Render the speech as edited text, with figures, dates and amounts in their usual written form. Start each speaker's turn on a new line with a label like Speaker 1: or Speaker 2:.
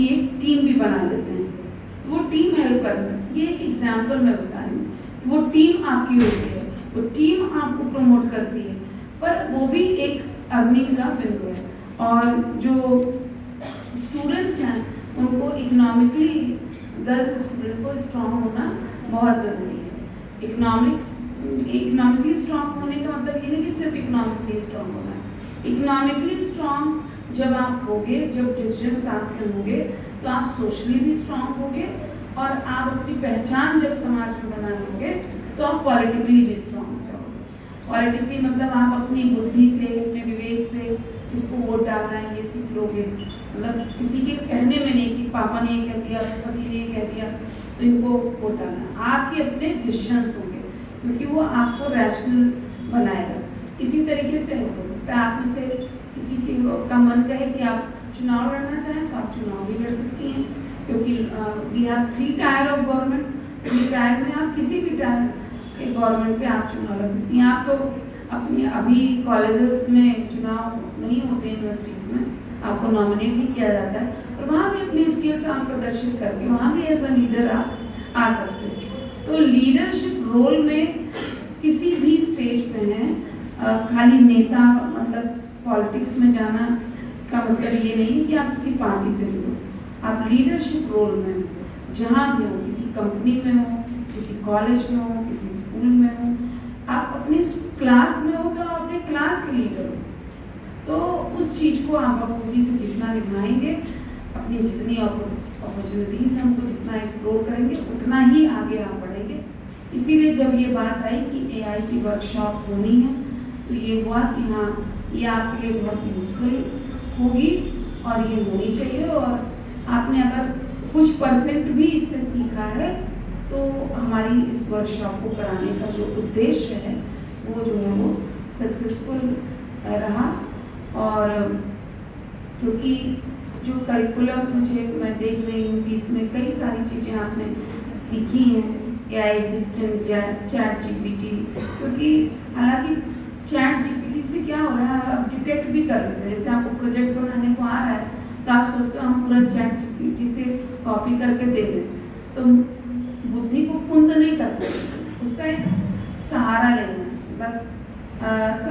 Speaker 1: अपनी एक टीम भी बना लेते हैं, तो वो टीम हेल्प करती है। ये एक एग्जाम्पल मैं बता रही हूँ, तो वो टीम आपकी होती है, वो टीम आपको प्रमोट करती है, पर वो भी एक अर्निंग का बिंदु है। और जो स्टूडेंट्स हैं उनको इकोनॉमिकली, गर्ल्स स्टूडेंट को स्ट्रॉन्ग होना बहुत ज़रूरी है। इकोनॉमिकली स्ट्रॉन्ग होने का मतलब ये नहीं कि सिर्फ इकोनॉमिकली स्ट्रॉन्ग होना है। इकोनॉमिकली स्ट्रॉन्ग जब आप होगे, जब डिसीजंस आपके होंगे, तो आप सोशली भी स्ट्रॉन्ग होगे, और आप अपनी पहचान जब समाज में बना लोगे तो आप पॉलिटिकली भी स्ट्रॉन्ग हो जाओगे। पॉलिटिकली मतलब आप अपनी बुद्धि से, अपने विवेक से किसको वोट डालना है ये सीख लोगे। मतलब किसी के कहने में नहीं कि पापा ने ये कह दिया, पति ने ये कह दिया तो इनको वोट डालना है। आपके अपने डिसीजंस होंगे, क्योंकि वो आपको रैशनल बनाएगा। इसी तरीके से हो सकता है आप में से किसी का मन कहे कि आप चुनाव लड़ना चाहें तो आप चुनाव भी लड़ सकती हैं, क्योंकि we have 3 tier of government. 3 tier में आप किसी भी टायर के गवर्नमेंट पे आप चुनाव लड़ सकती हैं। आप तो अपनी अभी कॉलेजेस में चुनाव नहीं होते, यूनिवर्सिटीज़ में आपको नॉमिनेट ही किया जाता है, और वहाँ भी अपनी स्किल्स आप प्रदर्शित करके वहाँ भी एज अ लीडर आप आ सकते हैं। तो लीडरशिप रोल में किसी भी स्टेज पे हैं, खाली नेता मतलब पॉलिटिक्स में जाना का मतलब ये नहीं कि आप किसी पार्टी से जुड़ो। आप लीडरशिप रोल में हो, जहाँ भी हो, किसी कंपनी में हो, किसी कॉलेज में हो, किसी स्कूल में हो, आप अपनी क्लास में हो तो आप अपने क्लास के लीडर हो, तो उस चीज़ को आप बखूबी से जितना निभाएंगे, अपनी जितनी अपॉर्चुनिटीज़ हैं उनको जितना एक्सप्लोर करेंगे, उतना ही आगे आप बढ़ेंगे। इसीलिए जब ये बात आई कि AI की वर्कशॉप होनी है, तो ये हुआ कि हाँ, ये आपके लिए बहुत यूजफुल होगी और ये होनी चाहिए। और आपने अगर कुछ % भी इससे सीखा है तो हमारी इस वर्कशॉप को कराने का जो उद्देश्य है वो जो है वो सक्सेसफुल रहा। और क्योंकि जो करिकुलम मैं देख रही हूँ कि इसमें कई सारी चीज़ें आपने सीखी हैं, AI असिस्टेंट, चैट GPT, क्योंकि हालांकि चैट GPT से क्या हो रहा है, आप डिटेक्ट भी कर लेते हैं। जैसे आपको प्रोजेक्ट बनाने को आ रहा है तो आप सोचते हो हम पूरा चैट GPT से कॉपी करके दे दें, तो बुद्धि को कुंद नहीं करना, उसका एक सहारा लेना है। मतलब